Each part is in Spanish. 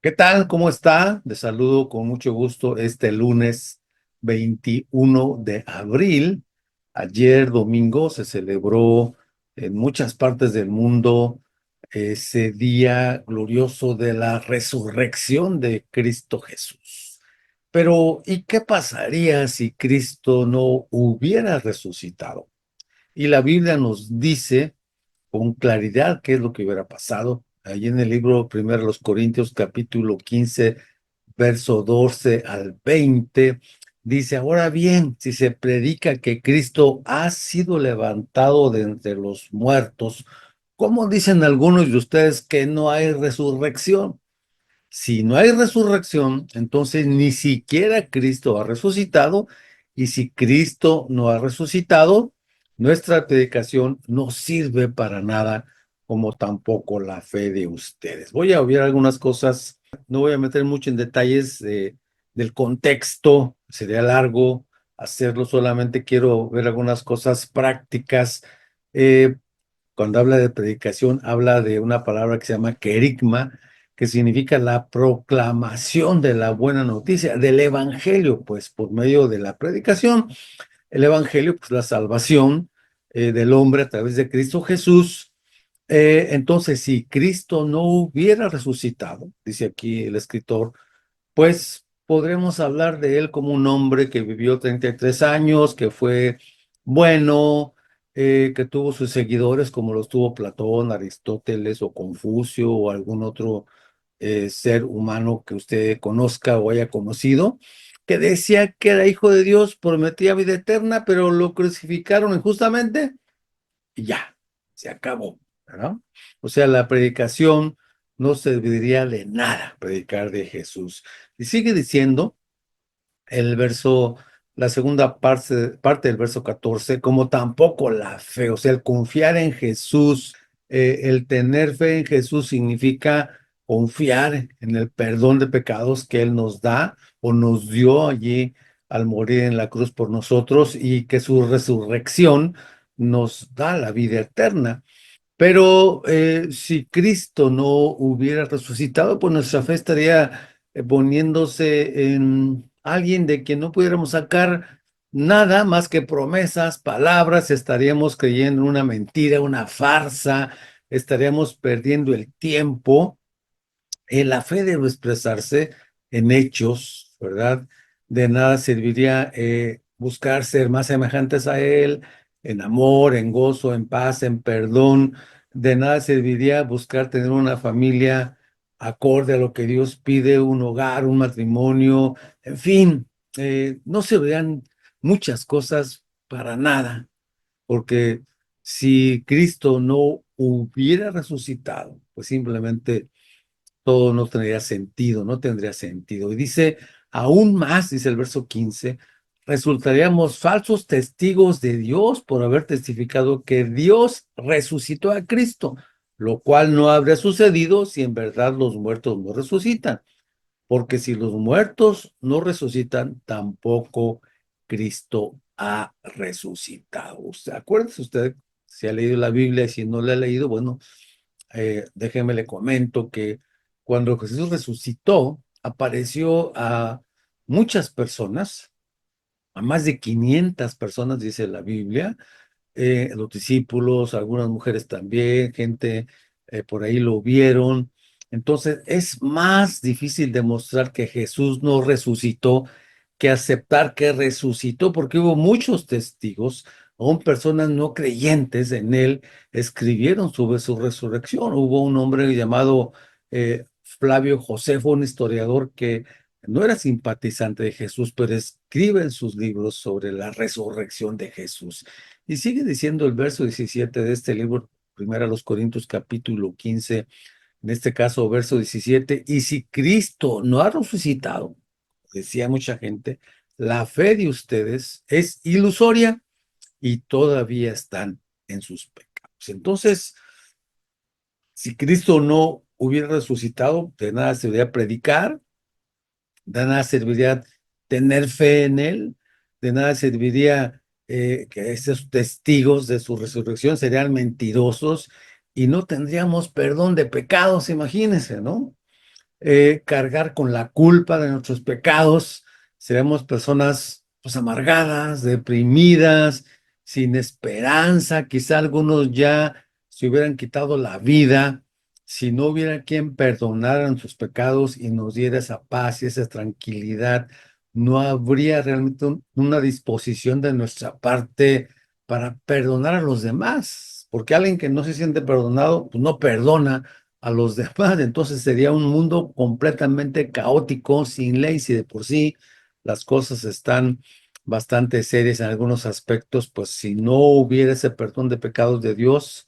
¿Qué tal? ¿Cómo está? Les saludo con mucho gusto este lunes 21 de abril. Ayer domingo se celebró en muchas partes del mundo ese día glorioso de la resurrección de Cristo Jesús. Pero, ¿y qué pasaría si Cristo no hubiera resucitado? Y la Biblia nos dice con claridad qué es lo que hubiera pasado. Allí en el libro primero de los Corintios, capítulo 15, verso 12 al 20, dice: ahora bien, si se predica que Cristo ha sido levantado de entre los muertos, ¿cómo dicen algunos de ustedes que no hay resurrección? Si no hay resurrección, entonces ni siquiera Cristo ha resucitado, y si Cristo no ha resucitado, nuestra predicación no sirve para nada, como tampoco la fe de ustedes. Voy a obviar algunas cosas, no voy a meter mucho en detalles del contexto, sería largo hacerlo, solamente quiero ver algunas cosas prácticas. Eh, Cuando habla de predicación, habla de una palabra que se llama querigma, que significa la proclamación de la buena noticia, del evangelio, pues por medio de la predicación. El evangelio, pues la salvación del hombre a través de Cristo Jesús. Entonces, si Cristo no hubiera resucitado, dice aquí el escritor, pues podremos hablar de él como un hombre que vivió 33 años, que fue bueno, que tuvo sus seguidores como los tuvo Platón, Aristóteles o Confucio o algún otro ser humano que usted conozca o haya conocido, que decía que era hijo de Dios, prometía vida eterna, pero lo crucificaron injustamente y ya, se acabó, ¿verdad? O sea, la predicación no serviría de nada, predicar de Jesús. Y sigue diciendo el verso, la segunda parte del verso 14, como tampoco la fe, o sea, el confiar en Jesús, el tener fe en Jesús significa confiar en el perdón de pecados que Él nos da o nos dio allí al morir en la cruz por nosotros, y que su resurrección nos da la vida eterna. Pero si Cristo no hubiera resucitado, pues nuestra fe estaría poniéndose en alguien de quien no pudiéramos sacar nada más que promesas, palabras. Estaríamos creyendo en una mentira, una farsa, estaríamos perdiendo el tiempo. La fe debe expresarse en hechos, ¿verdad? De nada serviría buscar ser más semejantes a Él, en amor, en gozo, en paz, en perdón. De nada serviría buscar tener una familia acorde a lo que Dios pide, un hogar, un matrimonio, en fin, no servirían muchas cosas para nada, porque si Cristo no hubiera resucitado, pues simplemente todo no tendría sentido, no tendría sentido. Y dice, aún más, dice el verso 15, resultaríamos falsos testigos de Dios por haber testificado que Dios resucitó a Cristo, lo cual no habría sucedido si en verdad los muertos no resucitan, porque si los muertos no resucitan, tampoco Cristo ha resucitado. Acuérdese usted, si ha leído la Biblia, y si no la ha leído, bueno, déjeme le comento que cuando Jesús resucitó, apareció a muchas personas, a más de 500 personas, dice la Biblia, los discípulos, algunas mujeres también, gente por ahí lo vieron. Entonces es más difícil demostrar que Jesús no resucitó que aceptar que resucitó, porque hubo muchos testigos, aún personas no creyentes en él, escribieron sobre su resurrección. Hubo un hombre llamado Flavio Josefo, un historiador que no era simpatizante de Jesús, pero escribe en sus libros sobre la resurrección de Jesús. Y sigue diciendo el verso 17 de este libro, primero a los Corintios capítulo 15, en este caso verso 17, y si Cristo no ha resucitado, decía mucha gente, la fe de ustedes es ilusoria y todavía están en sus pecados. Entonces, si Cristo no hubiera resucitado, de nada serviría predicar, de nada serviría tener fe en Él, de nada serviría que esos testigos de su resurrección serían mentirosos y no tendríamos perdón de pecados, imagínense, ¿no? cargar con la culpa de nuestros pecados, seremos personas pues amargadas, deprimidas, sin esperanza, quizá algunos ya se hubieran quitado la vida si no hubiera quien perdonara nuestros pecados y nos diera esa paz y esa tranquilidad. No habría realmente una disposición de nuestra parte para perdonar a los demás, porque alguien que no se siente perdonado, pues no perdona a los demás. Entonces sería un mundo completamente caótico, sin ley. Si de por sí las cosas están bastante serias en algunos aspectos, pues si no hubiera ese perdón de pecados de Dios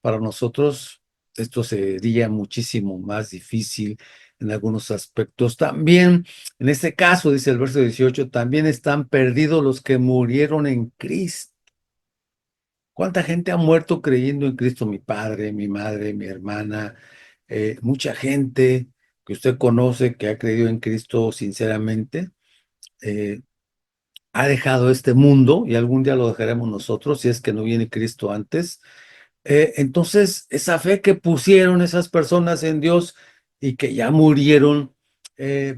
para nosotros, esto sería muchísimo más difícil en algunos aspectos. También, en este caso, dice el verso 18, también están perdidos los que murieron en Cristo. ¿Cuánta gente ha muerto creyendo en Cristo? Mi padre, mi madre, mi hermana, mucha gente que usted conoce que ha creído en Cristo sinceramente, eh, ha dejado este mundo y algún día lo dejaremos nosotros si es que no viene Cristo antes. Entonces, esa fe que pusieron esas personas en Dios y que ya murieron,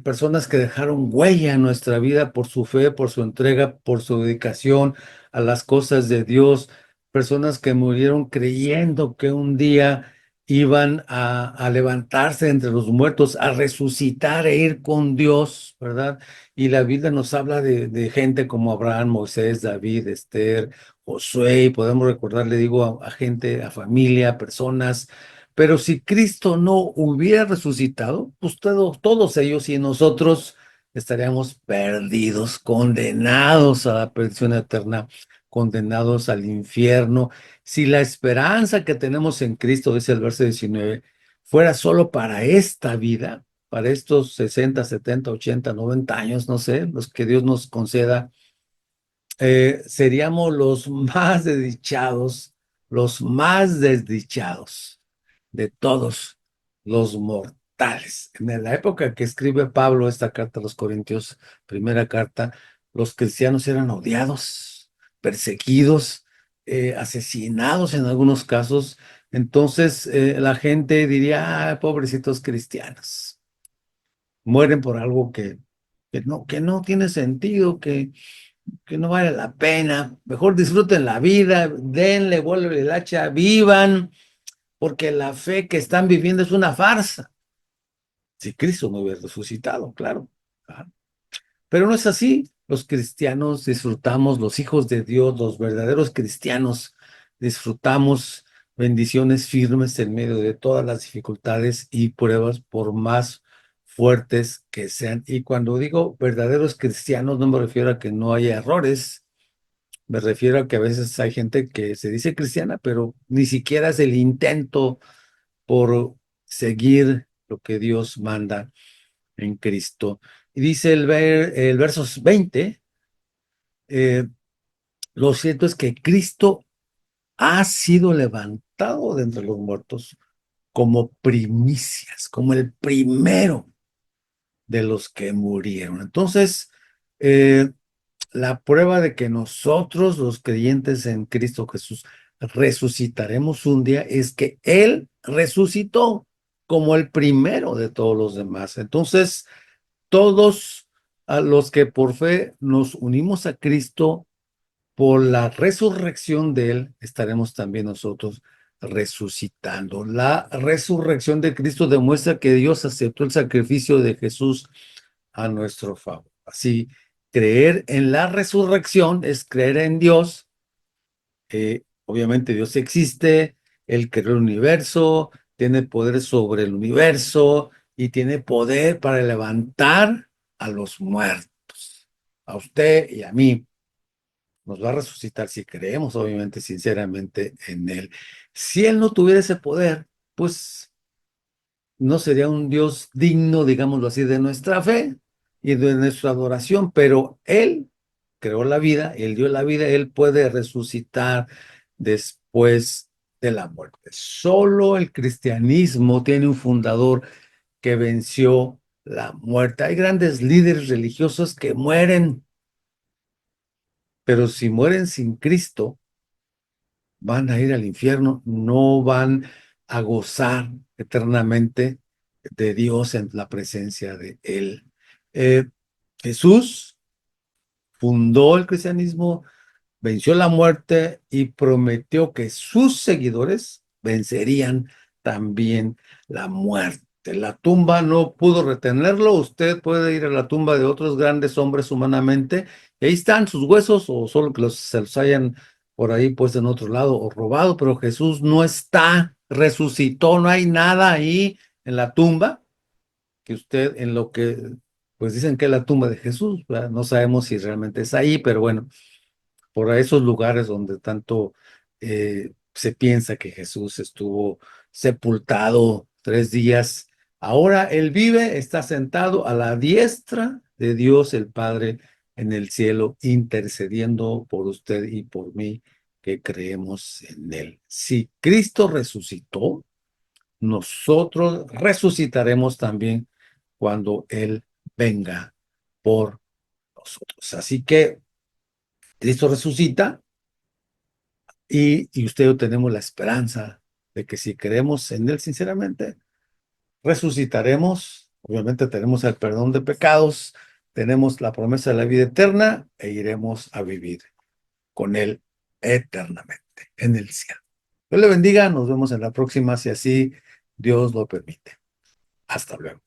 personas que dejaron huella en nuestra vida por su fe, por su entrega, por su dedicación a las cosas de Dios, personas que murieron creyendo que un día iban a levantarse entre los muertos, a resucitar e ir con Dios, ¿verdad? Y la Biblia nos habla de gente como Abraham, Moisés, David, Esther, Josué, y podemos recordar, le digo, a gente, a familia, a personas, pero si Cristo no hubiera resucitado, pues todos ellos y nosotros estaríamos perdidos, condenados a la perdición eterna, condenados al infierno. Si la esperanza que tenemos en Cristo, dice el verso 19, fuera solo para esta vida, para estos 60, 70, 80, 90 años, no sé, los que Dios nos conceda, seríamos los más desdichados de todos los mortales. En la época que escribe Pablo esta carta a los Corintios, primera carta, los cristianos eran odiados, perseguidos, asesinados en algunos casos. Entonces, la gente diría, ah, pobrecitos cristianos, mueren por algo que no tiene sentido, que no vale la pena. Mejor disfruten la vida, denle, vuelve el hacha, vivan, porque la fe que están viviendo es una farsa. Si Cristo no hubiera resucitado, claro. Ah, pero no es así. Los cristianos disfrutamos, los hijos de Dios, los verdaderos cristianos, disfrutamos bendiciones firmes en medio de todas las dificultades y pruebas, por más fuertes que sean. Y cuando digo verdaderos cristianos, no me refiero a que no haya errores. Me refiero a que a veces hay gente que se dice cristiana, pero ni siquiera es el intento por seguir lo que Dios manda en Cristo. Y dice el versos 20, eh, lo cierto es que Cristo ha sido levantado de entre los muertos como primicias, como el primero de los que murieron. Entonces, eh, la prueba de que nosotros, los creyentes en Cristo Jesús, resucitaremos un día es que Él resucitó como el primero de todos los demás. Entonces, todos a los que por fe nos unimos a Cristo, por la resurrección de Él, estaremos también nosotros resucitando. La resurrección de Cristo demuestra que Dios aceptó el sacrificio de Jesús a nuestro favor. Así, creer en la resurrección es creer en Dios. Obviamente Dios existe, Él creó el universo, tiene poder sobre el universo y tiene poder para levantar a los muertos, a usted y a mí. Nos va a resucitar si creemos, obviamente, sinceramente en Él. Si Él no tuviera ese poder, pues no sería un Dios digno, digámoslo así, de nuestra fe y de nuestra adoración, pero Él creó la vida, Él dio la vida, Él puede resucitar después de la muerte. Solo el cristianismo tiene un fundador que venció la muerte. Hay grandes líderes religiosos que mueren, pero si mueren sin Cristo, van a ir al infierno, no van a gozar eternamente de Dios en la presencia de Él. Eh, Jesús fundó el cristianismo, venció la muerte y prometió que sus seguidores vencerían también la muerte. La tumba no pudo retenerlo. Usted puede ir a la tumba de otros grandes hombres humanamente y ahí están sus huesos, o solo que se los hayan por ahí puesto en otro lado o robado, pero Jesús no está, resucitó, no hay nada ahí en la tumba que usted, en lo que pues dicen que es la tumba de Jesús, ¿verdad? No sabemos si realmente es ahí, pero bueno, por esos lugares donde tanto se piensa que Jesús estuvo sepultado 3 días. Ahora Él vive, está sentado a la diestra de Dios el Padre en el cielo, intercediendo por usted y por mí que creemos en Él. Si Cristo resucitó, nosotros resucitaremos también cuando Él venga por nosotros. Así que Cristo resucita. Y usted y yo tenemos la esperanza de que si creemos en Él sinceramente, resucitaremos. Obviamente tenemos el perdón de pecados, tenemos la promesa de la vida eterna e iremos a vivir con Él eternamente en el cielo. Dios le bendiga, nos vemos en la próxima si así Dios lo permite. Hasta luego.